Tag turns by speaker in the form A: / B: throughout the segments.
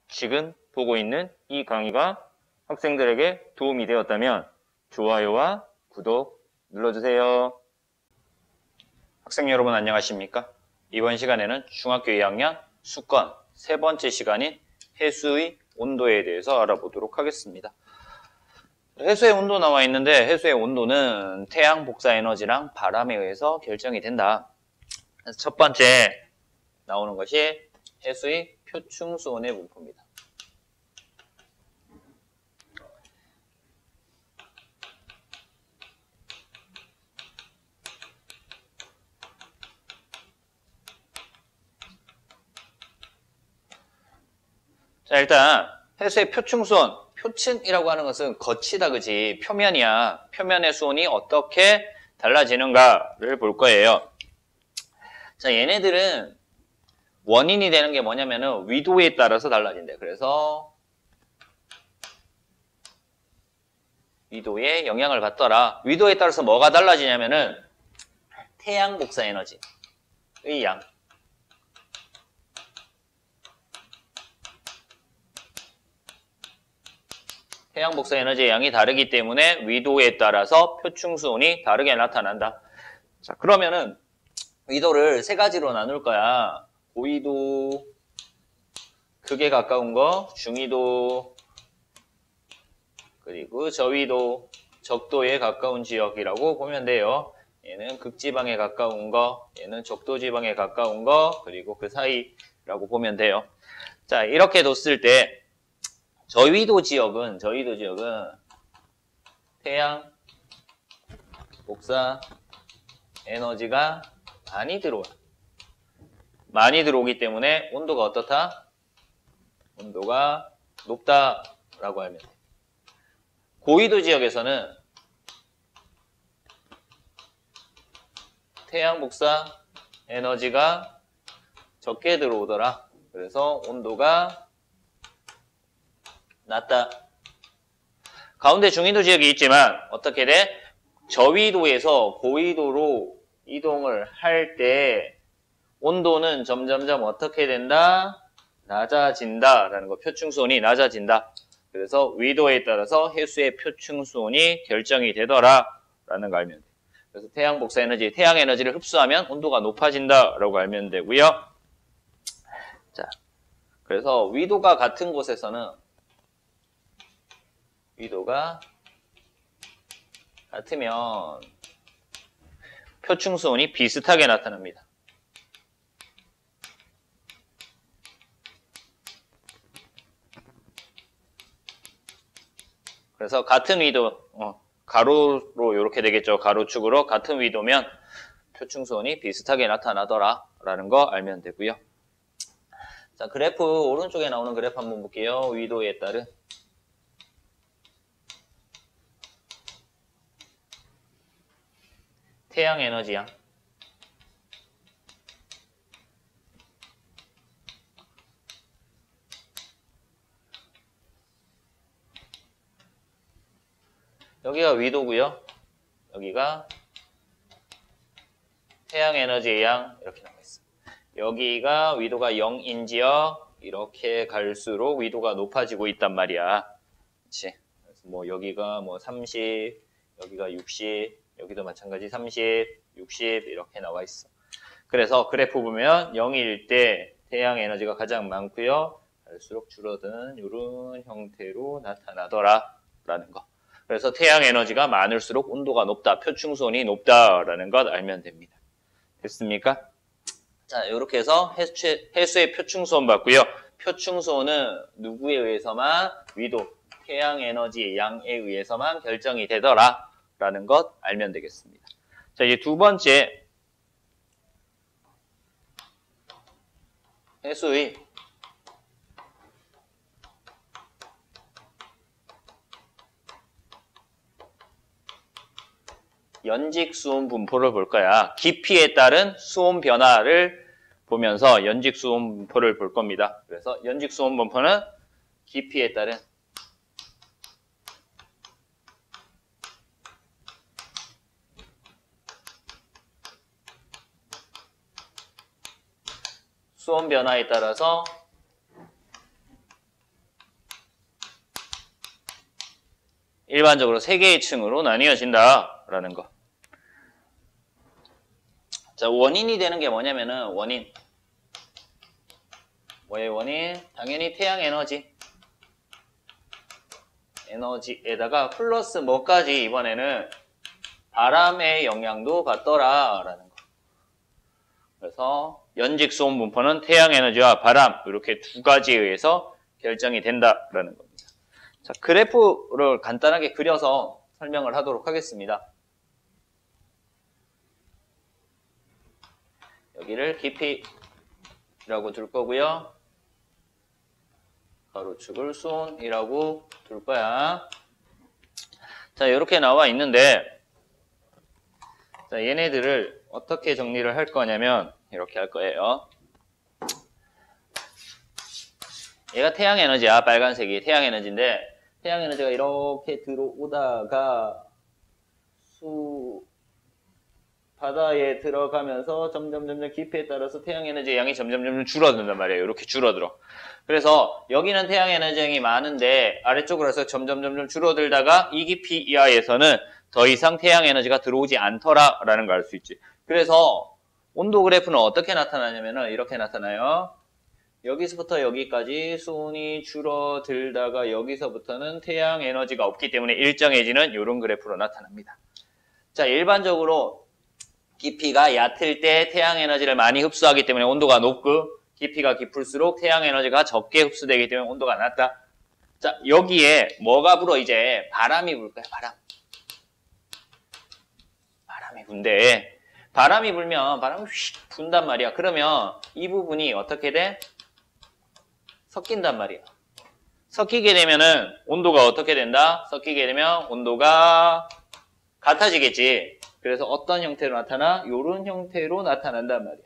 A: 지금 보고 있는 이 강의가 학생들에게 도움이 되었다면 좋아요와 구독 눌러주세요. 학생 여러분 안녕하십니까? 이번 시간에는 중학교 2학년 수권 세 번째 시간인 해수의 온도에 대해서 알아보도록 하겠습니다. 해수의 온도 나와 있는데 해수의 온도는 태양 복사 에너지랑 바람에 의해서 결정이 된다. 그래서 첫 번째 나오는 것이 해수의 표충수온의 분포입니다. 자, 일단 해수의 표충수온, 표층이라고 하는 것은 겉이다, 그지? 표면이야. 표면의 수온이 어떻게 달라지는가를 볼 거예요. 자, 얘네들은 원인이 되는 게 뭐냐면은 위도에 따라서 달라진대. 그래서 위도에 영향을 받더라. 위도에 따라서 뭐가 달라지냐면은 태양 복사 에너지의 양. 태양 복사 에너지의 양이 다르기 때문에 위도에 따라서 표충수온이 다르게 나타난다. 자, 그러면은 위도를 세 가지로 나눌 거야. 고위도, 극에 가까운 거, 중위도, 그리고 저위도, 적도에 가까운 지역이라고 보면 돼요. 얘는 극지방에 가까운 거, 얘는 적도지방에 가까운 거, 그리고 그 사이라고 보면 돼요. 자, 이렇게 뒀을 때 저위도 지역은 태양 복사 에너지가 많이 들어와. 많이 들어오기 때문에 온도가 어떻다? 온도가 높다라고 하면 돼. 고위도 지역에서는 태양 복사 에너지가 적게 들어오더라. 그래서 온도가 낮다. 가운데 중위도 지역이 있지만 어떻게 돼? 저위도에서 고위도로 이동을 할 때 온도는 점점점 어떻게 된다? 낮아진다라는 거. 표충수온이 낮아진다. 그래서 위도에 따라서 해수의 표충수온이 결정이 되더라라는 거 알면 돼. 그래서 태양 복사 에너지, 태양 에너지를 흡수하면 온도가 높아진다라고 알면 되고요. 자, 그래서 위도가 같은 곳에서는 위도가 같으면 표충수온이 비슷하게 나타납니다. 그래서 같은 위도, 가로로 이렇게 되겠죠. 가로축으로 같은 위도면 표충수온이 비슷하게 나타나더라라는 거 알면 되고요. 자, 그래프 오른쪽에 나오는 그래프 한번 볼게요. 위도에 따른 태양 에너지양. 여기가 위도고요. 여기가 태양 에너지의 양 이렇게 나와 있어요. 여기가 위도가 0인지요. 이렇게 갈수록 위도가 높아지고 있단 말이야. 그렇지? 그래서 뭐 여기가 뭐 30, 여기가 60, 여기도 마찬가지 30, 60 이렇게 나와 있어. 그래서 그래프 보면 0일 때 태양 에너지가 가장 많고요. 갈수록 줄어드는 이런 형태로 나타나더라라는 거. 그래서 태양 에너지가 많을수록 온도가 높다, 표충수온이 높다라는 것 알면 됩니다. 됐습니까? 자, 이렇게 해서 해수의 표충수온 봤고요. 표충수온은 누구에 의해서만? 위도, 태양 에너지의 양에 의해서만 결정이 되더라라는 것 알면 되겠습니다. 자, 이제 두 번째 해수의 연직 수온 분포를 볼 거야. 깊이에 따른 수온 변화를 보면서 연직 수온 분포를 볼 겁니다. 그래서 연직 수온 분포는 깊이에 따른 수온 변화에 따라서 일반적으로 3개의 층으로 나뉘어진다라는 거. 자, 원인이 되는 게 뭐냐면은 원인. 뭐의 원인? 당연히 태양 에너지에다가 플러스 뭐까지 이번에는 바람의 영향도 받더라라는 거. 그래서 연직 수온 분포는 태양 에너지와 바람 이렇게 두 가지에 의해서 결정이 된다라는 겁니다. 자, 그래프를 간단하게 그려서 설명을 하도록 하겠습니다. 여기를 깊이라고 둘 거고요. 가로축을 수온이라고 둘 거야. 자, 이렇게 나와 있는데 자, 얘네들을 어떻게 정리를 할 거냐면 이렇게 할 거예요. 얘가 태양 에너지야. 빨간색이 태양 에너지인데 태양 에너지가 이렇게 들어오다가 바다에 들어가면서 점점 깊이에 따라서 태양 에너지의 양이 점점 줄어든단 말이에요. 이렇게 줄어들어. 그래서 여기는 태양 에너지 양이 많은데 아래쪽으로 해서 점점 줄어들다가 이 깊이 이하에서는 더 이상 태양 에너지가 들어오지 않더라라는 걸 알 수 있지. 그래서 온도 그래프는 어떻게 나타나냐면은 이렇게 나타나요. 여기서부터 여기까지 수온이 줄어들다가 여기서부터는 태양 에너지가 없기 때문에 일정해지는 이런 그래프로 나타납니다. 자, 일반적으로 깊이가 얕을 때 태양 에너지를 많이 흡수하기 때문에 온도가 높고 깊이가 깊을수록 태양 에너지가 적게 흡수되기 때문에 온도가 낮다. 자, 여기에 뭐가 불어? 이제 바람이 불 거야. 바람이 분대. 바람이 불면 바람이 휙 분단 말이야. 그러면 이 부분이 어떻게 돼? 섞인단 말이야. 섞이게 되면은 온도가 어떻게 된다? 섞이게 되면 온도가 같아지겠지. 그래서 어떤 형태로 나타나? 이런 형태로 나타난단 말이야.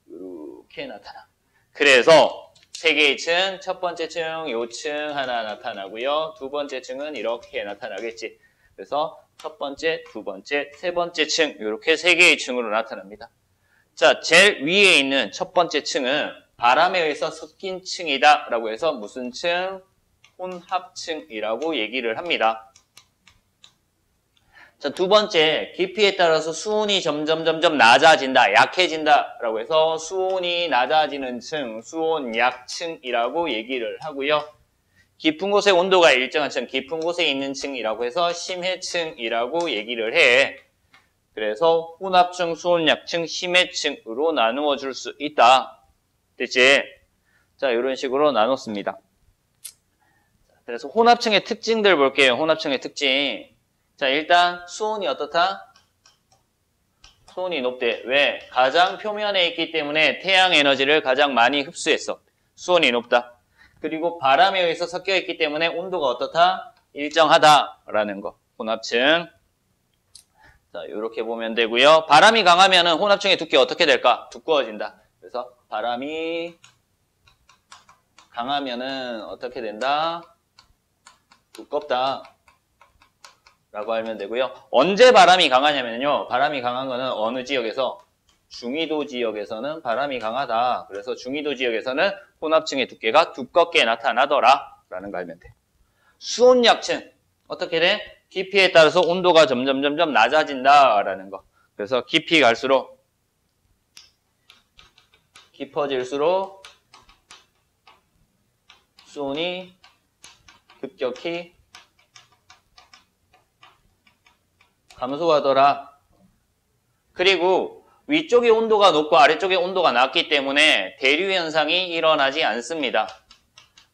A: 이렇게 나타나. 그래서 3개의 층, 첫 번째 층, 요 층 하나 나타나고요. 두 번째 층은 이렇게 나타나겠지. 그래서 첫 번째, 두 번째, 세 번째 층 이렇게 3개의 층으로 나타납니다. 자, 제일 위에 있는 첫 번째 층은 바람에 의해서 섞인 층이다 라고 해서 무슨 층? 혼합층이라고 얘기를 합니다. 자, 두 번째, 깊이에 따라서 수온이 점점 낮아진다, 약해진다 라고 해서 수온이 낮아지는 층, 수온 약층이라고 얘기를 하고요. 깊은 곳의 온도가 일정한 층, 깊은 곳에 있는 층이라고 해서 심해층이라고 얘기를 해. 그래서 혼합층, 수온 약층, 심해층으로 나누어 줄 수 있다. 됐지? 자, 이런 식으로 나눴습니다. 그래서 혼합층의 특징들 볼게요. 혼합층의 특징. 자, 일단 수온이 어떻다? 수온이 높대. 왜? 가장 표면에 있기 때문에 태양 에너지를 가장 많이 흡수했어. 수온이 높다. 그리고 바람에 의해서 섞여 있기 때문에 온도가 어떻다? 일정하다라는 거. 혼합층. 자, 이렇게 보면 되고요. 바람이 강하면은 혼합층의 두께 어떻게 될까? 두꺼워진다. 그래서 바람이 강하면은 어떻게 된다? 두껍다. 라고 알면 되고요. 언제 바람이 강하냐면요. 바람이 강한 거는 어느 지역에서? 중위도 지역에서는 바람이 강하다. 그래서 중위도 지역에서는 혼합층의 두께가 두껍게 나타나더라. 라는 거 알면 돼. 수온 약층. 어떻게 돼? 깊이에 따라서 온도가 점점 낮아진다. 라는 거. 그래서 깊이 갈수록 깊어질수록 수온이 급격히 감소하더라. 그리고 위쪽의 온도가 높고 아래쪽의 온도가 낮기 때문에 대류 현상이 일어나지 않습니다.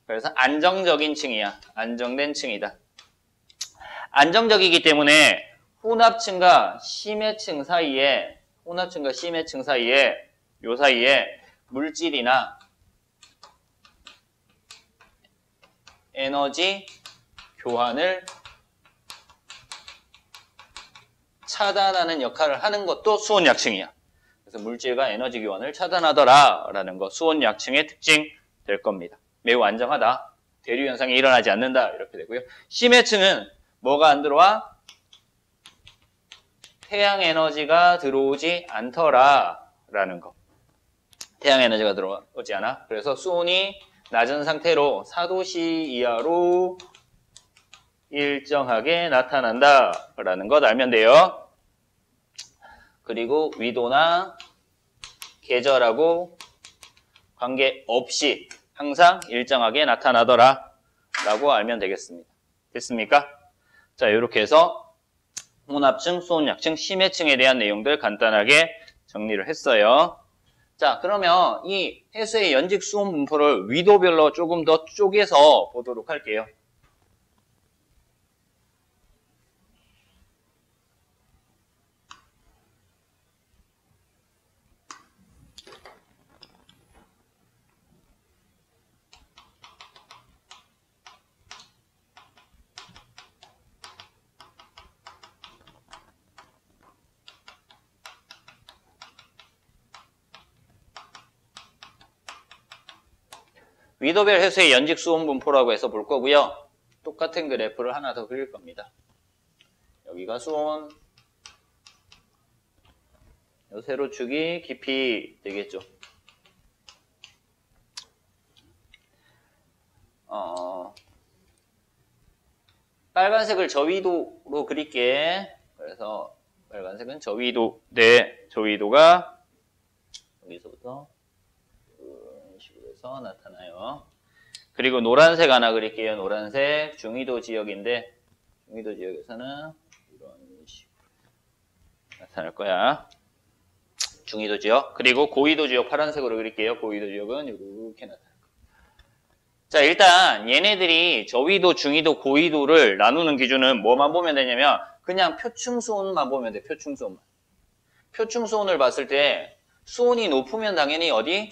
A: 그래서 안정적인 층이야. 안정된 층이다. 안정적이기 때문에 혼합층과 심해층 사이에 요 사이에 물질이나 에너지 교환을 차단하는 역할을 하는 것도 수온 약층이야. 그래서 물질과 에너지 교환을 차단하더라라는 거 수온 약층의 특징 될 겁니다. 매우 안정하다. 대류 현상이 일어나지 않는다. 이렇게 되고요. 심해층은 뭐가 안 들어와? 태양 에너지가 들어오지 않더라라는 거. 태양 에너지가 들어오지 않아. 그래서 수온이 낮은 상태로 4도씨 이하로 일정하게 나타난다라는 것 알면 돼요. 그리고 위도나 계절하고 관계없이 항상 일정하게 나타나더라 라고 알면 되겠습니다. 됐습니까? 자, 이렇게 해서 혼합층, 수온약층, 심해층에 대한 내용들 간단하게 정리를 했어요. 자, 그러면 이 해수의 연직 수온 분포를 위도별로 조금 더 쪼개서 보도록 할게요. 위도별 해수의 연직 수온 분포라고 해서 볼 거고요. 똑같은 그래프를 하나 더 그릴 겁니다. 여기가 수온, 요 세로축이 깊이 되겠죠. 빨간색을 저위도로 그릴게. 그래서 빨간색은 저위도, 네, 저위도가 여기서부터 이런 식으로 해서 나타나요. 그리고 노란색 하나 그릴게요. 노란색 중위도 지역인데 중위도 지역에서는 이런 식으로 나타날 거야. 중위도 지역. 그리고 고위도 지역 파란색으로 그릴게요. 고위도 지역은 이렇게 나타날 거야. 자, 일단 얘네들이 저위도, 중위도, 고위도를 나누는 기준은 뭐만 보면 되냐면 그냥 표층수온만 보면 돼. 표층수온만. 표층수온을 봤을 때 수온이 높으면 당연히 어디?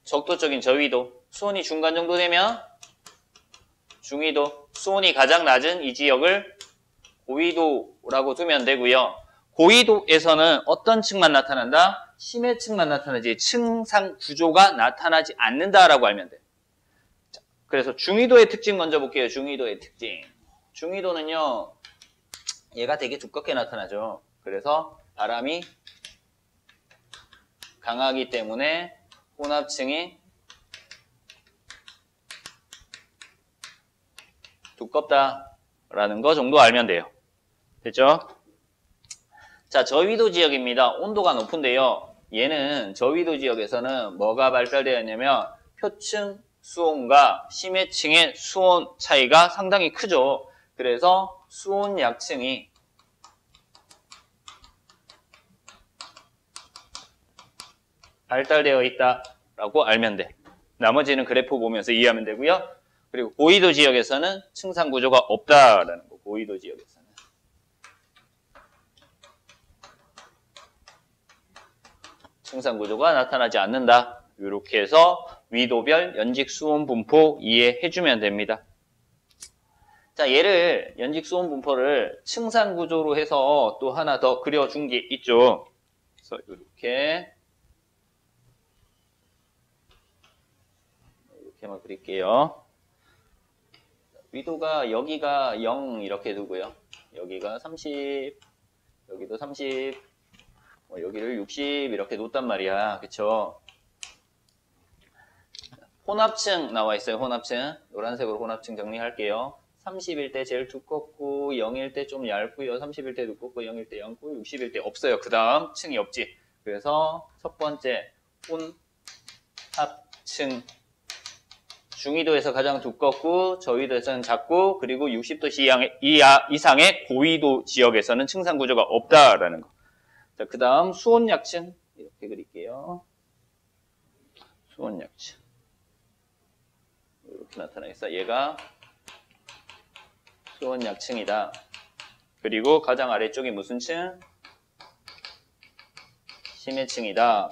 A: 적도적인 저위도. 수온이 중간 정도 되면 중위도. 수온이 가장 낮은 이 지역을 고위도라고 두면 되고요. 고위도에서는 어떤 층만 나타난다? 심해층만 나타나지 층상 구조가 나타나지 않는다라고 알면 돼. 자, 그래서 중위도의 특징 먼저 볼게요. 중위도의 특징. 중위도는요. 얘가 되게 두껍게 나타나죠. 그래서 바람이 강하기 때문에 혼합층이 두껍다라는 거 정도 알면 돼요. 됐죠? 자, 저위도 지역입니다. 온도가 높은데요. 얘는 저위도 지역에서는 뭐가 발달되어 있냐면 표층 수온과 심해층의 수온 차이가 상당히 크죠. 그래서 수온 약층이 발달되어 있다라고 알면 돼. 나머지는 그래프 보면서 이해하면 되고요. 그리고 고위도 지역에서는 층상 구조가 없다라는 거. 고위도 지역에서는. 층상 구조가 나타나지 않는다. 이렇게 해서 위도별 연직 수온 분포 이해해주면 됩니다. 자, 얘를 연직 수온 분포를 층상 구조로 해서 또 하나 더 그려준 게 있죠. 그래서 이렇게만 그릴게요. 위도가 여기가 0 이렇게 두고요. 여기가 30, 여기도 30, 여기를 60 이렇게 놓단 말이야. 그쵸? 혼합층 나와 있어요. 혼합층. 노란색으로 혼합층 정리할게요. 30일 때 제일 두껍고 0일 때 좀 얇고요. 30일 때 두껍고 0일 때 얇고 60일 때 없어요. 그 다음 층이 없지. 그래서 첫 번째 혼합층. 중위도에서 가장 두껍고 저위도에서는 작고 그리고 60도 이상의 고위도 지역에서는 층상 구조가 없다라는 거. 자, 그 다음 수온약층 이렇게 그릴게요. 수온약층 이렇게 나타나 있어. 얘가 수온약층이다. 그리고 가장 아래쪽이 무슨 층? 심해층이다.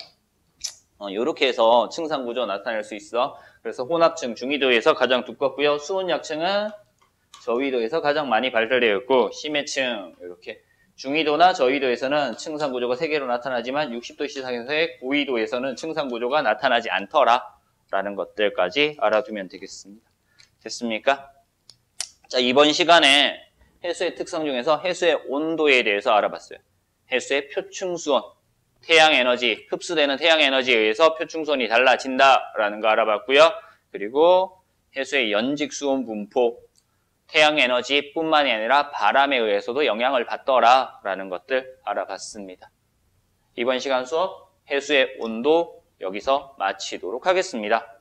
A: 이렇게 해서 층상 구조 나타낼 수 있어. 그래서 혼합층 중위도에서 가장 두껍고요. 수온약층은 저위도에서 가장 많이 발달되어 있고 심해층 이렇게 중위도나 저위도에서는 층상 구조가 3개로 나타나지만 60도 이상에서의 고위도에서는 층상 구조가 나타나지 않더라라는 것들까지 알아두면 되겠습니다. 됐습니까? 자, 이번 시간에 해수의 특성 중에서 해수의 온도에 대해서 알아봤어요. 해수의 표층수온, 태양에너지, 흡수되는 태양에너지에 의해서 표층수온이 달라진다라는 거 알아봤고요. 그리고 해수의 연직수온 분포, 태양 에너지뿐만이 아니라 바람에 의해서도 영향을 받더라라는 것들 알아봤습니다. 이번 시간 수업 해수의 온도 여기서 마치도록 하겠습니다.